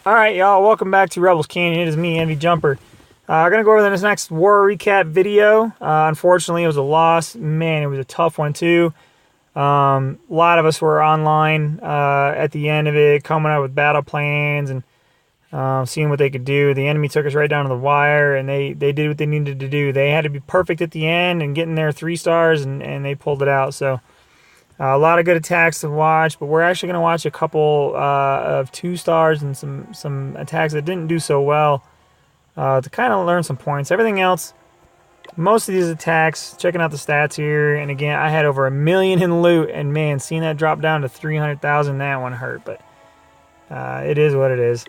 Alright, y'all, welcome back to Rebels Canyon. It is me, NVJumper. I'm going to go over this next war recap video. Unfortunately, it was a loss. Man, it was a tough one, too. A lot of us were online at the end of it, coming up with battle plans and seeing what they could do. The enemy took us right down to the wire, and they did what they needed to do. They had to be perfect at the end and getting their 3 stars, and they pulled it out. So a lot of good attacks to watch, but we're actually going to watch a couple of 2 stars and some attacks that didn't do so well to kind of learn some points. Everything else, most of these attacks, checking out the stats here, and again, I had over 1 million in loot, and man, seeing that drop down to 300,000, that one hurt, but it is what it is.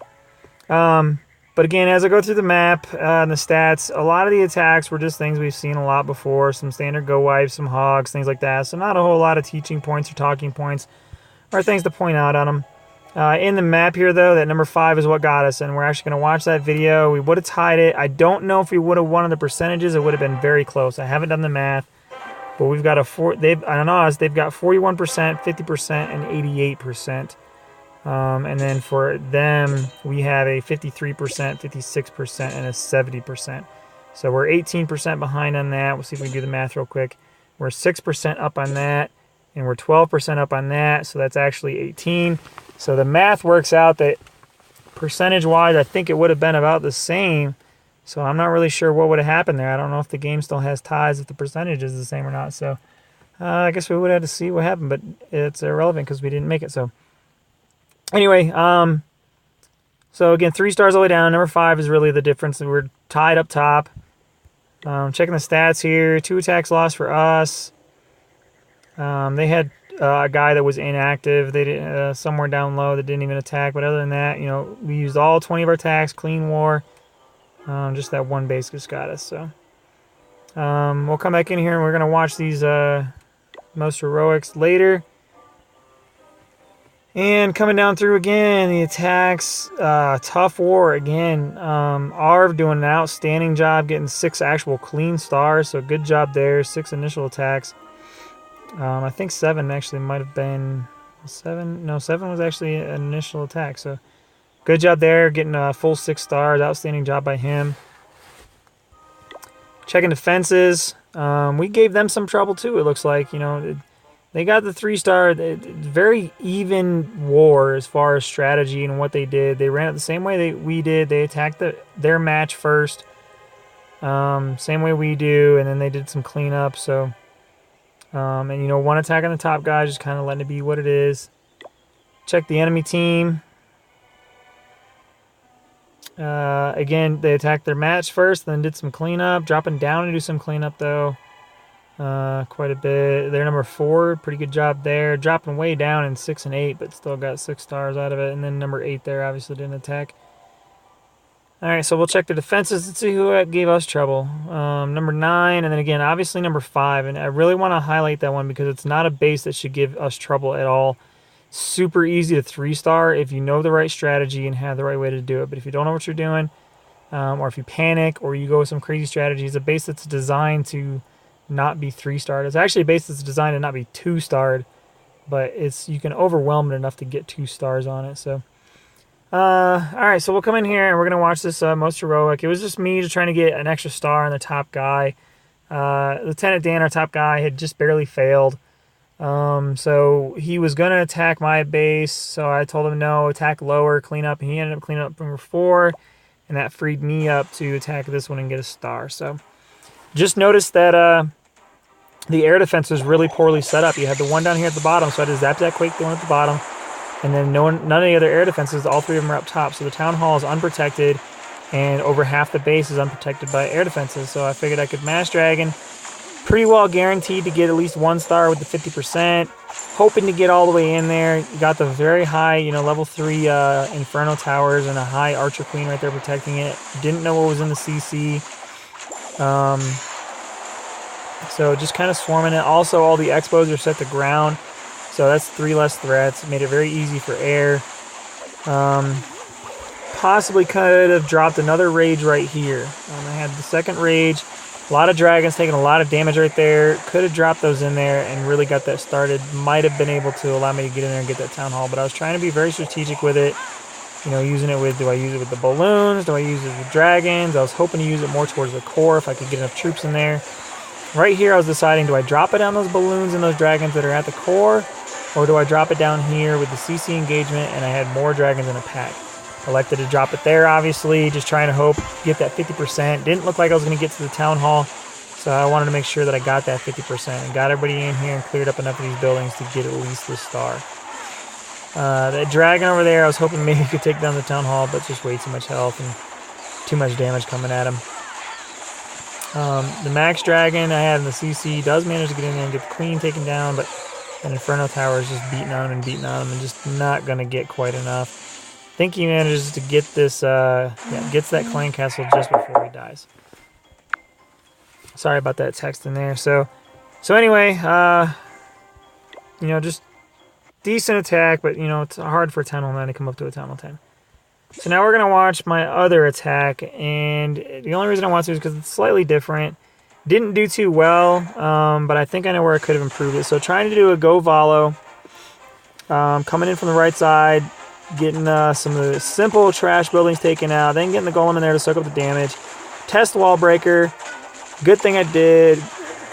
But again, as I go through the map and the stats, a lot of the attacks were just things we've seen a lot before. Some standard GoWiWi, some Hogs, things like that. So not a whole lot of teaching points or talking points or things to point out on them. In the map here, though, that number 5 is what got us, and we're actually going to watch that video. We would have tied it. I don't know if we would have won the percentages. It would have been very close. I haven't done the math, but we've got on us, they've got 41%, 50%, and 88%. And then for them, we have a 53%, 56%, and a 70%. So we're 18% behind on that. We'll see if we can do the math real quick. We're 6% up on that, and we're 12% up on that. So that's actually 18. So the math works out that percentage-wise, I think it would have been about the same. So I'm not really sure what would have happened there. I don't know if the game still has ties, if the percentage is the same or not. So I guess we would have to see what happened, but it's irrelevant because we didn't make it. So anyway, so again, 3 stars all the way down. Number 5 is really the difference. We're tied up top. Checking the stats here. 2 attacks lost for us. They had a guy that was inactive. They didn't somewhere down low that didn't even attack. But other than that, you know, we used all 20 of our attacks. Clean war. Just that one base just got us. So we'll come back in here and we're gonna watch these most heroics later. And coming down through again, the attacks, tough war again. Arv doing an outstanding job getting 6 actual clean stars, so good job there. 6 initial attacks. I think 7 actually might have been 7. No, 7 was actually an initial attack. So good job there, getting a full 6 stars. Outstanding job by him. Checking defenses. We gave them some trouble too. It looks like, you know. They got the 3-star. Very even war as far as strategy and what they did. They ran it the same way we did. They attacked their match first. Same way we do. And then they did some cleanup. So, and you know, 1 attack on the top guy, just kind of letting it be what it is. Check the enemy team. Again, they attacked their match first, then did some cleanup. Dropping down to do some cleanup, though. Quite a bit. They're number 4, pretty good job there. Dropping way down in 6 and 8, but still got 6 stars out of it. And then number 8 there obviously didn't attack. Alright, so we'll check the defenses and see who gave us trouble. Number 9, and then again, obviously number 5. And I really want to highlight that one because it's not a base that should give us trouble at all. Super easy to 3-star if you know the right strategy and have the right way to do it. But if you don't know what you're doing, or if you panic, or you go with some crazy strategies, a base that's designed to not be 3-starred. It's actually a base that's designed to not be 2-starred, but you can overwhelm it enough to get 2 stars on it. So, all right, so we'll come in here and we're gonna watch this most heroic. It was just me just trying to get an extra star on the top guy. Lieutenant Dan, our top guy, had just barely failed. So he was gonna attack my base. So I told him no, attack lower, clean up, and he ended up cleaning up number 4, and that freed me up to attack this one and get a star. So just notice that the air defense was really poorly set up. You had the one down here at the bottom, so I had to zap that quake, the one at the bottom, and then none of the other air defenses, all 3 of them are up top. So the town hall is unprotected, and over half the base is unprotected by air defenses. So I figured I could mass dragon, pretty well guaranteed to get at least 1 star with the 50%, hoping to get all the way in there. You got the very high, you know, level 3 Inferno towers and a high Archer Queen right there protecting it. Didn't know what was in the CC. So just kind of swarming it. Also, all the expos are set to ground, so that's 3 less threats. Made it very easy for air. Possibly could have dropped another rage right here. I had the second rage. A lot of dragons taking a lot of damage right there. Could have dropped those in there and really got that started. Might have been able to allow me to get in there and get that town hall, but I was trying to be very strategic with it. You know, using it with, do I use it with the balloons? Do I use it with dragons? I was hoping to use it more towards the core if I could get enough troops in there. Right here I was deciding, do I drop it on those balloons and those dragons that are at the core? Or do I drop it down here with the CC engagement and I had more dragons in a pack? Elected to drop it there, obviously, just trying to hope, get that 50%. Didn't look like I was going to get to the town hall, so I wanted to make sure that I got that 50% and got everybody in here and cleared up enough of these buildings to get at least this star. That dragon over there, I was hoping maybe he could take down the town hall, but just way too much health and too much damage coming at him. The max dragon I had in the CC does manage to get in there and get the queen taken down, but an Inferno Tower is just beating on him and just not going to get quite enough. I think he manages to get this, gets that clan castle just before he dies. Sorry about that text in there. So anyway, you know, just decent attack, but, you know, it's hard for a Town Hall 9 to come up to a Town Hall 10. So now we're going to watch my other attack, and the only reason I want to is because it's slightly different. Didn't do too well, but I think I know where I could have improved it. So trying to do a GoVaLo, coming in from the right side, getting some of the simple trash buildings taken out, then getting the golem in there to soak up the damage. Test wall breaker. Good thing I did.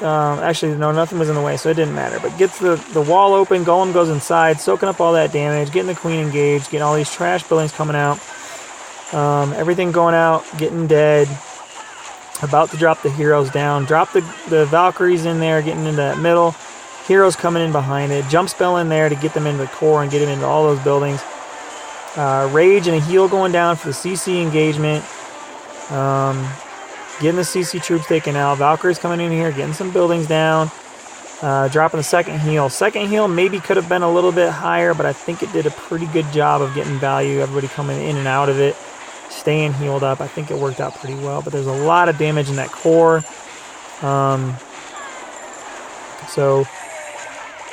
Actually, no, nothing was in the way, so it didn't matter. But gets the wall open, golem goes inside, soaking up all that damage, getting the queen engaged, getting all these trash buildings coming out. Everything going out, getting dead. About to drop the heroes down. Drop the Valkyries in there, getting into that middle. Heroes coming in behind it. Jump spell in there to get them into the core and get them into all those buildings. Rage and a heal going down for the CC engagement. Getting the CC troops taken out. Valkyries coming in here, getting some buildings down. Dropping the second heal. Second heal maybe could have been a little bit higher, but I think it did a pretty good job of getting value. Everybody coming in and out of it. Staying healed up. I think it worked out pretty well, but there's a lot of damage in that core. So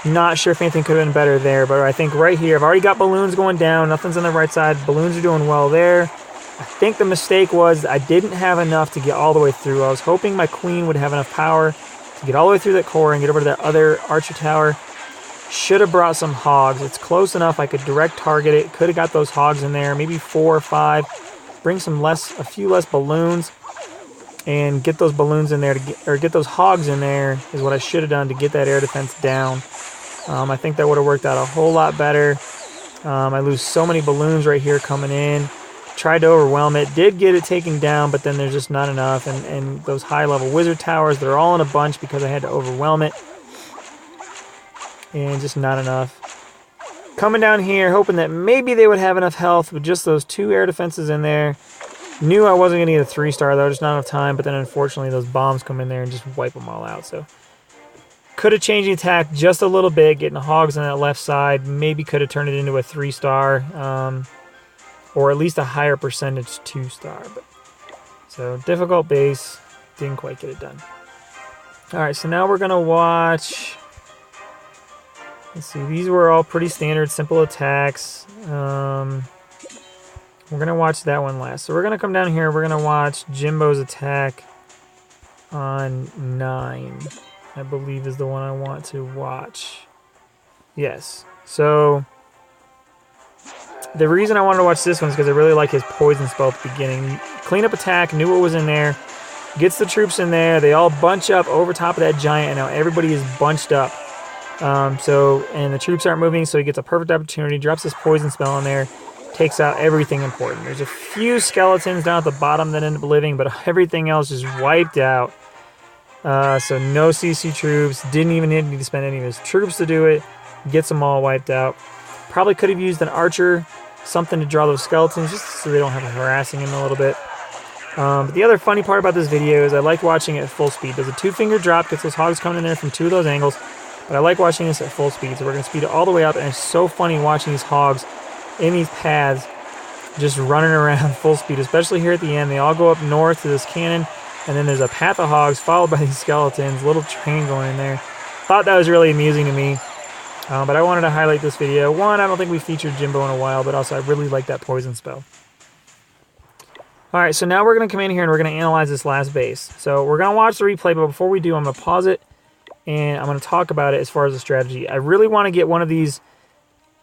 not sure if anything could have been better there, but I think right here, I've already got balloons going down. Nothing's on the right side. Balloons are doing well there. I think the mistake was I didn't have enough to get all the way through. I was hoping my queen would have enough power to get all the way through that core and get over to that other archer tower. Should have brought some hogs. It's close enough. I could direct target it. Could have got those hogs in there, maybe 4 or 5. Bring a few less balloons and get those balloons in there get those hogs in there is what I should have done to get that air defense down. I think that would have worked out a whole lot better. I lose so many balloons right here coming in. Tried to overwhelm it. Did get it taken down, but then there's just not enough. And those high-level wizard towers, they're all in a bunch because I had to overwhelm it. And just not enough. Coming down here, hoping that maybe they would have enough health with just those 2 air defenses in there. Knew I wasn't going to get a 3-star, though. Just not enough time. But then, unfortunately, those bombs come in there and just wipe them all out. So, could have changed the attack just a little bit. Getting the hogs on that left side. Maybe could have turned it into a 3-star. Or at least a higher percentage 2-star. So, difficult base. Didn't quite get it done. Alright, so now we're going to watch... Let's see, these were all pretty standard, simple attacks. We're going to watch that one last. So we're going to come down here, we're going to watch Jimbo's attack on 9. I believe is the one I want to watch. Yes. So, the reason I wanted to watch this one is because I really like his poison spell at the beginning. Cleanup attack, knew what was in there. Gets the troops in there, they all bunch up over top of that giant, and now everybody is bunched up. And the troops aren't moving, so he gets a perfect opportunity, drops his poison spell in there, takes out everything important. There's a few skeletons down at the bottom that end up living, but everything else is wiped out. So no CC troops, didn't even need to spend any of his troops to do it, gets them all wiped out. Probably could have used an archer, something to draw those skeletons, just so they don't have to harassing him a little bit. But the other funny part about this video is I like watching it at full speed. Does a 2-finger drop, gets those hogs coming in there from 2 of those angles. But I like watching this at full speed, so we're going to speed it all the way up, and it's so funny watching these hogs in these paths just running around full speed, especially here at the end. They all go up north to this cannon, and then there's a path of hogs followed by these skeletons, little train going in there. Thought that was really amusing to me, but I wanted to highlight this video. One, I don't think we featured Jimbo in a while, but also I really like that poison spell. Alright, so now we're going to come in here and we're going to analyze this last base. So we're going to watch the replay, but before we do, I'm going to pause it. And I'm going to talk about it as far as the strategy. I really want to get one of these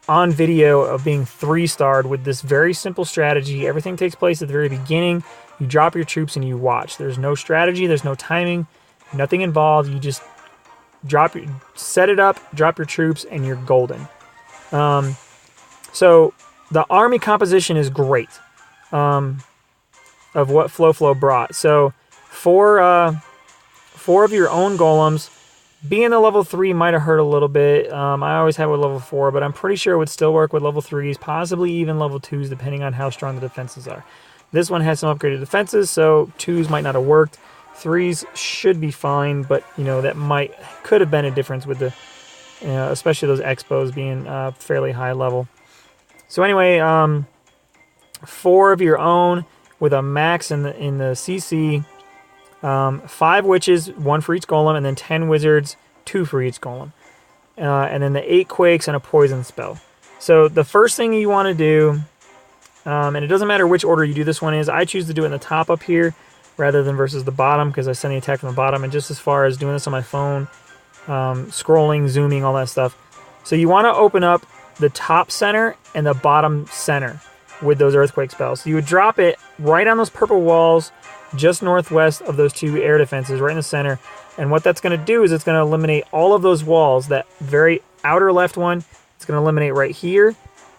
on video of being 3-starred with this very simple strategy. Everything takes place at the very beginning. You drop your troops and you watch. There's no strategy. There's no timing. Nothing involved. You just set it up, drop your troops, and you're golden. So the army composition is great of what Flournoy brought. So four of your own golems. Being a level 3 might have hurt a little bit. I always had with level 4, but I'm pretty sure it would still work with level 3s, possibly even level 2s, depending on how strong the defenses are. This one has some upgraded defenses, so 2s might not have worked. 3s should be fine, but that could have been a difference with the, especially those expos being fairly high level. So anyway, 4 of your own with a max in the CC. 5 witches, 1 for each golem, and then 10 wizards, 2 for each golem. And then the 8 quakes and a poison spell. So the first thing you want to do, and it doesn't matter which order you do this one is, I choose to do it in the top up here rather than versus the bottom because I send the attack from the bottom. And just as far as doing this on my phone, scrolling, zooming, all that stuff. So you want to open up the top center and the bottom center with those earthquake spells. So you would drop it right on those purple walls just northwest of those 2 air defenses, right in the center. And what that's going to do is it's going to eliminate all of those walls. That very outer left one, it's going to eliminate right here.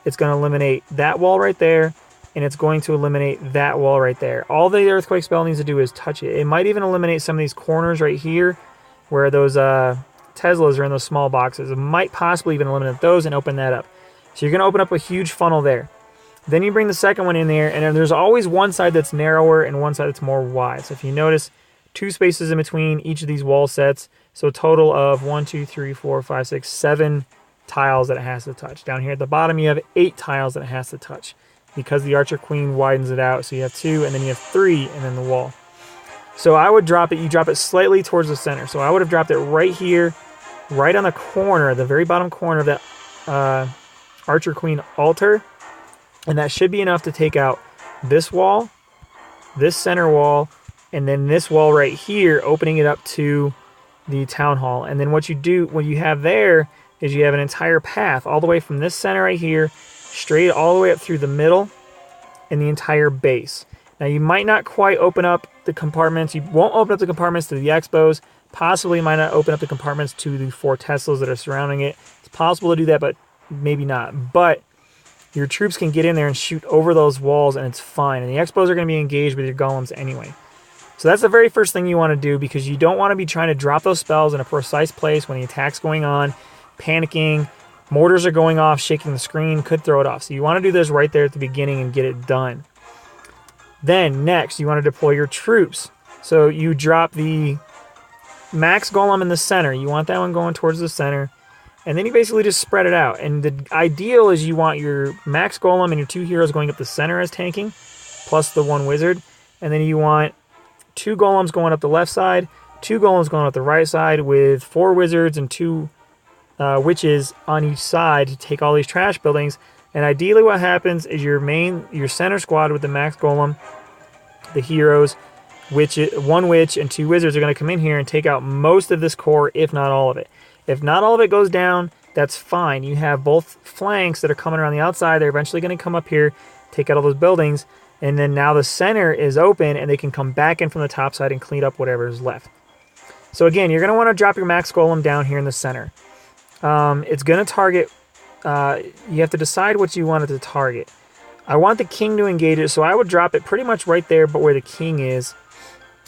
It's going to eliminate that wall right there. And it's going to eliminate that wall right there. All the earthquake spell needs to do is touch it. It might even eliminate some of these corners right here where those Teslas are in those small boxes. It might possibly even eliminate those and open that up. So you're going to open up a huge funnel there. Then you bring the second one in there, and then there's always one side that's narrower and one side that's more wide. So if you notice, 2 spaces in between each of these wall sets. So a total of 1, 2, 3, 4, 5, 6, 7 tiles that it has to touch. Down here at the bottom, you have 8 tiles that it has to touch because the Archer Queen widens it out. So you have 2, and then you have 3, and then the wall. So I would drop it. You drop it slightly towards the center. So I would have dropped it right here, right on the corner, the very bottom corner of that Archer Queen altar. And that should be enough to take out this wall, this center wall, and then this wall right here, opening it up to the town hall. And then what you have there is you have an entire path all the way from this center right here, straight all the way up through the middle and the entire base. Now you might not quite open up the compartments. You won't open up the compartments to the expos. Possibly might not open up the compartments to the 4 Teslas that are surrounding it. It's possible to do that, but maybe not. But your troops can get in there and shoot over those walls, and it's fine. And the expos are going to be engaged with your golems anyway. So that's the very first thing you want to do, because you don't want to be trying to drop those spells in a precise place when the attack's going on, panicking, mortars are going off, shaking the screen, could throw it off. So you want to do this right there at the beginning and get it done. Then next, you want to deploy your troops. So you drop the max golem in the center. You want that one going towards the center. And then you basically just spread it out. And the ideal is you want your max golem and your 2 heroes going up the center as tanking, plus the 1 wizard. And then you want 2 golems going up the left side, 2 golems going up the right side, with 4 wizards and 2 witches on each side to take all these trash buildings. And ideally what happens is your center squad with the max golem, the heroes, 1 witch and 2 wizards are going to come in here and take out most of this core, if not all of it. If not all of it goes down, that's fine. You have both flanks that are coming around the outside. They're eventually going to come up here, take out all those buildings, and then now the center is open, and they can come back in from the top side and clean up whatever is left. So again, you're going to want to drop your max golem down here in the center. It's going to target... you have to decide what you want it to target. I want the king to engage it, so I would drop it pretty much right there, but where the king is,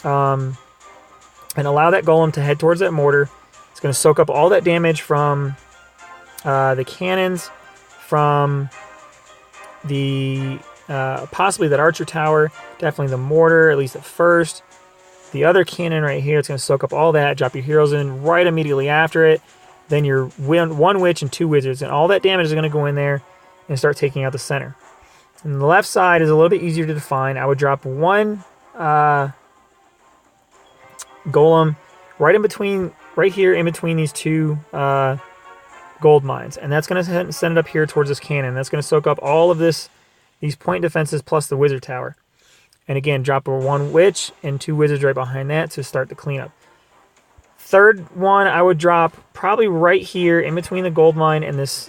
and allow that golem to head towards that mortar. It's going to soak up all that damage from the cannons, from the possibly that archer tower, definitely the mortar, at least at first. The other cannon right here, it's going to soak up all that, drop your heroes in right immediately after it. Then your 1 witch and 2 wizards, and all that damage is going to go in there and start taking out the center. And the left side is a little bit easier to define. I would drop 1 golem right here in between these 2 gold mines, and that's going to send it up here towards this cannon. That's going to soak up all of these point defenses plus the wizard tower. And again, drop a 1 witch and 2 wizards right behind that to start the cleanup. Third one, I would drop probably right here in between the gold mine and this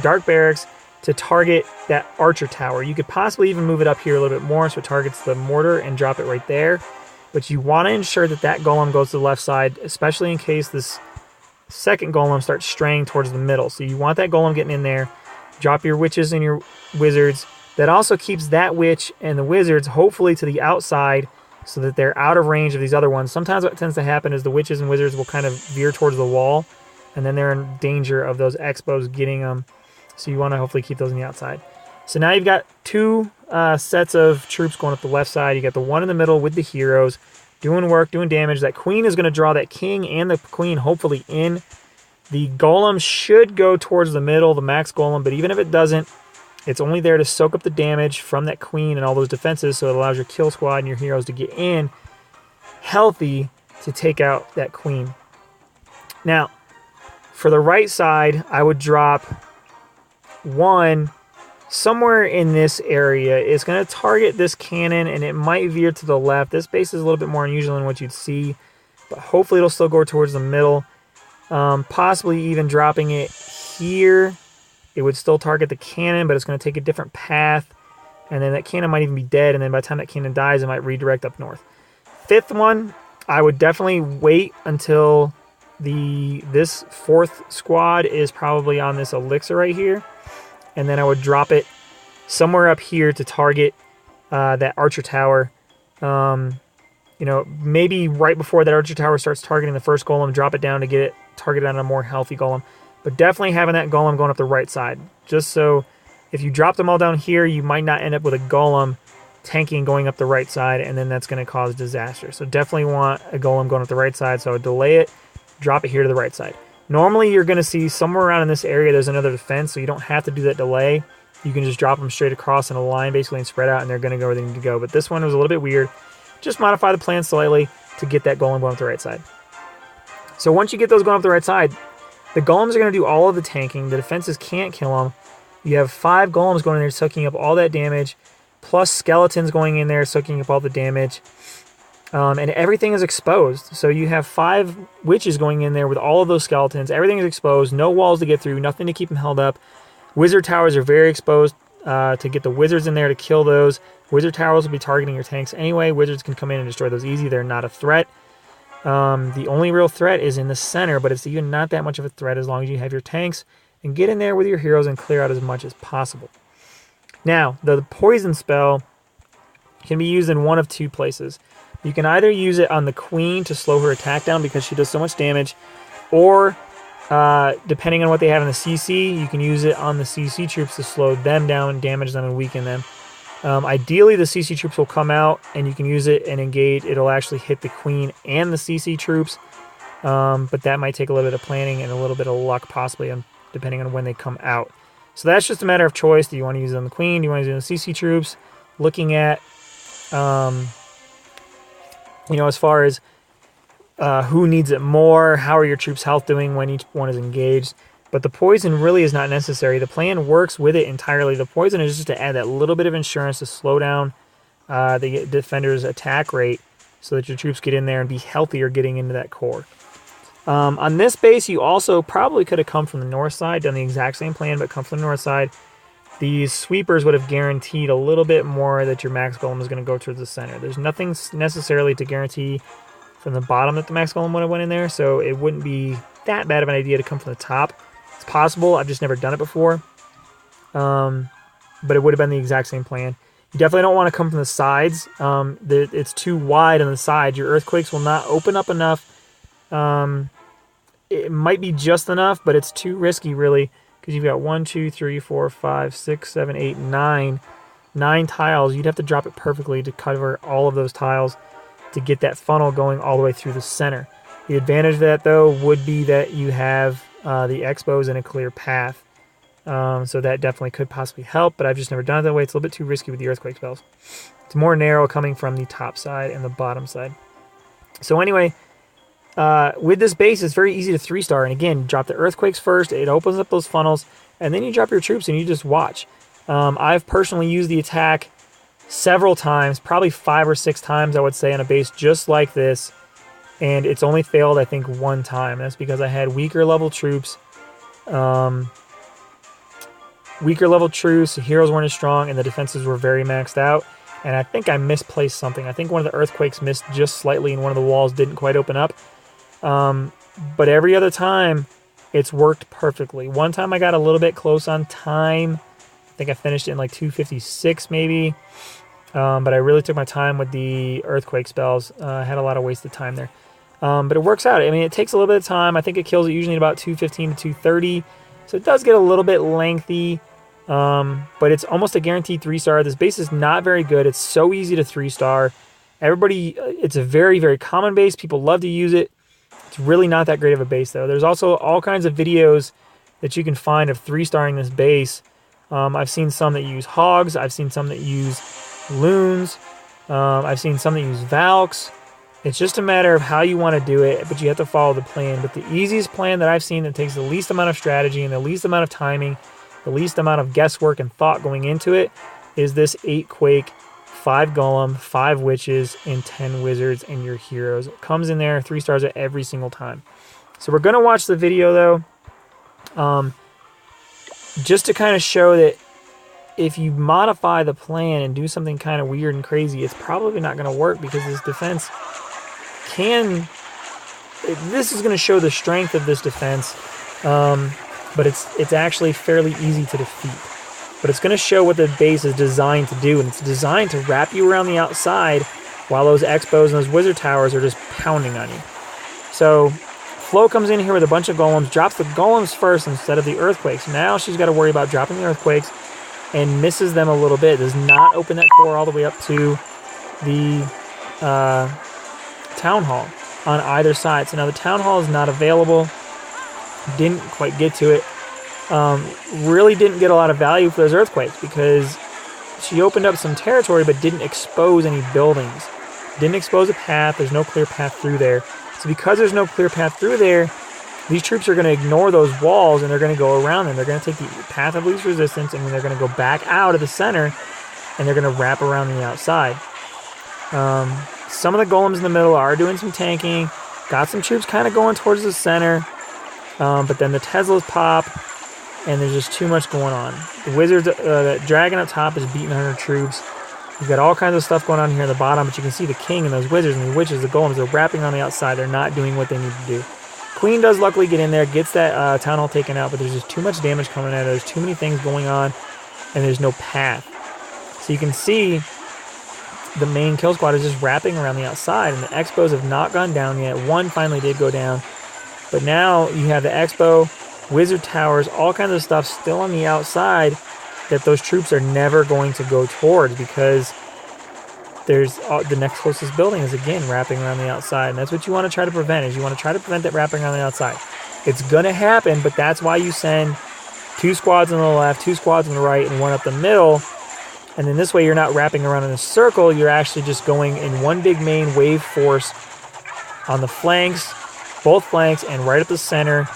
dark barracks to target that archer tower. You could possibly even move it up here a little bit more so it targets the mortar and drop it right there. But you want to ensure that that golem goes to the left side, especially in case this second golem starts straying towards the middle. So you want that golem getting in there. Drop your witches and your wizards. That also keeps that witch and the wizards hopefully to the outside so that they're out of range of these other ones. Sometimes what tends to happen is the witches and wizards will kind of veer towards the wall, and then they're in danger of those expos getting them. So you want to hopefully keep those on the outside. So now you've got two sets of troops going up the left side. You got the one in the middle with the heroes doing work, doing damage. That queen is going to draw that king and the queen hopefully in. The golem should go towards the middle, the max golem, but even if it doesn't, it's only there to soak up the damage from that queen and all those defenses, so it allows your kill squad and your heroes to get in healthy to take out that queen. Now, for the right side, I would drop one somewhere in this area. It's going to target this cannon, and it might veer to the left. This base is a little bit more unusual than what you'd see, but hopefully it'll still go towards the middle. Possibly even dropping it here. It would still target the cannon, but it's going to take a different path, and then that cannon might even be dead, and then by the time that cannon dies, it might redirect up north. Fifth one, I would definitely wait until this fourth squad is probably on this elixir right here, and then I would drop it somewhere up here to target that archer tower. You know, maybe right before that archer tower starts targeting the first golem, drop it down to get it targeted on a more healthy golem. But definitely having that golem going up the right side. Just so if you drop them all down here, you might not end up with a golem tanking going up the right side, and then that's going to cause disaster. So definitely want a golem going up the right side. So I would delay it, drop it here to the right side. Normally you're going to see somewhere around in this area there's another defense, so you don't have to do that delay. You can just drop them straight across in a line basically and spread out, and they're going to go where they need to go. But this one was a little bit weird. Just modify the plan slightly to get that golem going up the right side. So once you get those going up the right side, the golems are going to do all of the tanking. The defenses can't kill them. You have 5 golems going in there soaking up all that damage, plus skeletons going in there soaking up all the damage. And everything is exposed. So you have 5 witches going in there with all of those skeletons. Everything is exposed. No walls to get through. Nothing to keep them held up. Wizard towers are very exposed to get the wizards in there to kill those. Wizard towers will be targeting your tanks anyway. Wizards can come in and destroy those easy. They're not a threat. The only real threat is in the center, but it's even not that much of a threat as long as you have your tanks and get in there with your heroes and clear out as much as possible. Now, the poison spell can be used in one of 2 places. You can either use it on the queen to slow her attack down because she does so much damage, or depending on what they have in the CC, you can use it on the CC troops to slow them down, damage them, and weaken them. Ideally, the CC troops will come out, and you can use it and engage. It'll actually hit the queen and the CC troops, but that might take a little bit of planning and a little bit of luck, possibly, depending on when they come out. So that's just a matter of choice. Do you want to use it on the queen? Do you want to use it on the CC troops? Looking at, you know, as far as who needs it more, how are your troops' health doing when each one is engaged. But the poison really is not necessary. The plan works with it entirely. The poison is just to add that little bit of insurance to slow down the defender's attack rate so that your troops get in there and be healthier getting into that core. On this base, you also probably could have come from the north side, done the exact same plan, but come from the north side. These sweepers would have guaranteed a little bit more that your max golem is going to go towards the center. There's nothing necessarily to guarantee from the bottom that the max golem would have went in there, so it wouldn't be that bad of an idea to come from the top. It's possible. I've just never done it before. But it would have been the exact same plan. You definitely don't want to come from the sides. It's too wide on the sides. Your earthquakes will not open up enough. It might be just enough, but it's too risky, really, because you've got 1, 2, 3, 4, 5, 6, 7, 8, 9 tiles. You'd have to drop it perfectly to cover all of those tiles to get that funnel going all the way through the center. The advantage of that, though, would be that you have the expos in a clear path. So that definitely could possibly help, but I've just never done it that way. It's a little bit too risky with the earthquake spells. It's more narrow coming from the top side and the bottom side. So anyway, with this base, it's very easy to 3-star. And again, drop the earthquakes first. It opens up those funnels, and then you drop your troops and you just watch. I've personally used the attack several times, probably 5 or 6 times, I would say, on a base just like this. And it's only failed, I think, 1 time. That's because I had weaker level troops. weaker level troops, the heroes weren't as strong, and the defenses were very maxed out. And I think I misplaced something. I think one of the earthquakes missed just slightly, and one of the walls didn't quite open up. But every other time, it's worked perfectly. One time I got a little bit close on time. I think I finished it in like 256 maybe. But I really took my time with the earthquake spells. I had a lot of wasted time there. But it works out. I mean, it takes a little bit of time. I think it kills it usually in about 215 to 230. So it does get a little bit lengthy. But it's almost a guaranteed 3-star. This base is not very good. It's so easy to 3-star. Everybody, it's a very, very common base. People love to use it. It's really not that great of a base, though. There's also all kinds of videos that you can find of 3-starring this base. I've seen some that use Hogs. I've seen some that use Loons. I've seen some that use Valks. It's just a matter of how you want to do it, but you have to follow the plan. But the easiest plan that I've seen that takes the least amount of strategy and the least amount of timing, the least amount of guesswork and thought going into it, is this 8 Quake, 5 Golem, 5 Witches, and 10 Wizards and your heroes. It comes in there, 3 stars at every single time. So we're going to watch the video, though, just to kind of show that if you modify the plan and do something kind of weird and crazy, it's probably not going to work, because this defense can... This is going to show the strength of this defense, but it's actually fairly easy to defeat. But it's going to show what the base is designed to do, and it's designed to wrap you around the outside while those Expos and those Wizard Towers are just pounding on you. So Flo comes in here with a bunch of Golems, drops the Golems first instead of the Earthquakes. Now she's got to worry about dropping the Earthquakes, and misses them a little bit. Does not open that core all the way up to the Town Hall on either side. So now the Town Hall is not available. Didn't quite get to it. Really didn't get a lot of value for those Earthquakes, because she opened up some territory but didn't expose any buildings. Didn't expose a path. There's no clear path through there. So because there's no clear path through there, these troops are going to ignore those walls, and they're going to go around them. They're going to take the path of least resistance, and then they're going to go back out of the center, and they're going to wrap around the outside. Some of the Golems in the middle are doing some tanking. Got some troops kind of going towards the center. But then the Teslas pop, and there's just too much going on. The Wizards, the Dragon up top is beating 100 troops. You've got all kinds of stuff going on here at the bottom, but you can see the King and those Wizards and the Witches, the Golems, they're wrapping on the outside. They're not doing what they need to do. Queen does luckily get in there, gets that Town Hall taken out, but there's just too much damage coming at her. There's too many things going on, and there's no path. So you can see the main kill squad is just wrapping around the outside, and the Expos have not gone down yet. One finally did go down, but now you have the Expo, Wizard Towers, all kinds of stuff still on the outside that those troops are never going to go towards, because there's the next closest building is again wrapping around the outside, and that's what you want to try to prevent. Is you want to try to prevent that wrapping around the outside. It's gonna happen, but that's why you send 2 squads on the left, 2 squads on the right, and 1 up the middle. And then this way you're not wrapping around in a circle. You're actually just going in one big main wave force on the flanks, both flanks, and right up the center.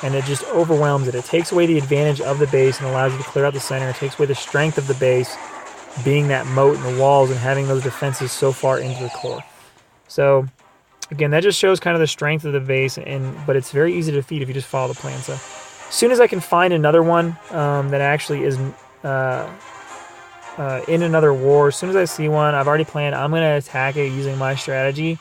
And it just overwhelms it. It takes away the advantage of the base and allows you to clear out the center. It takes away the strength of the base, being that moat in the walls and having those defenses so far into the core. So again, that just shows kind of the strength of the base, but it's very easy to defeat if you just follow the plan. So as soon as I can find another one that actually is in another war, as soon as I see one, I've already planned, I'm going to attack it using my strategy.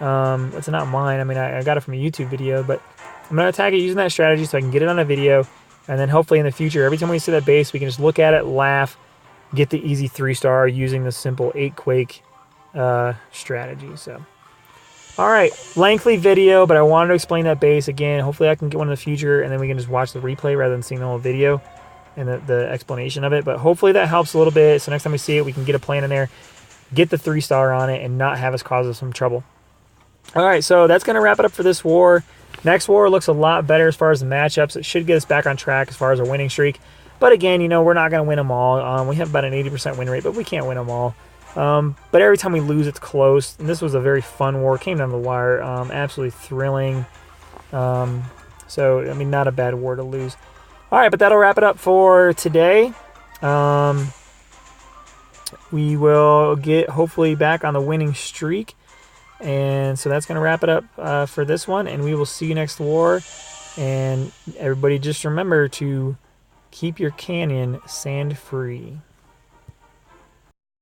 It's not mine. I mean, I got it from a YouTube video, but I'm going to attack it using that strategy so I can get it on a video, and then hopefully in the future, every time we see that base, we can just look at it, laugh, get the easy 3-star using the simple 8 Quake strategy. So, all right, lengthy video, but I wanted to explain that base again. Hopefully I can get one in the future, and then we can just watch the replay rather than seeing the whole video and the explanation of it. But hopefully that helps a little bit, so next time we see it, we can get a plan in there, get the 3-star on it, and not have us cause us some trouble. All right, so that's going to wrap it up for this war. Next war looks a lot better as far as the matchups. It should get us back on track as far as our winning streak. But again, you know, we're not going to win them all. We have about an 80% win rate, but we can't win them all. But every time we lose, it's close. And this was a very fun war. Came down the wire. Absolutely thrilling. So, I mean, not a bad war to lose. All right, but that'll wrap it up for today. We will get, hopefully, back on the winning streak. And so that's going to wrap it up for this one. And we will see you next war. And everybody just remember to keep your canyon sand free.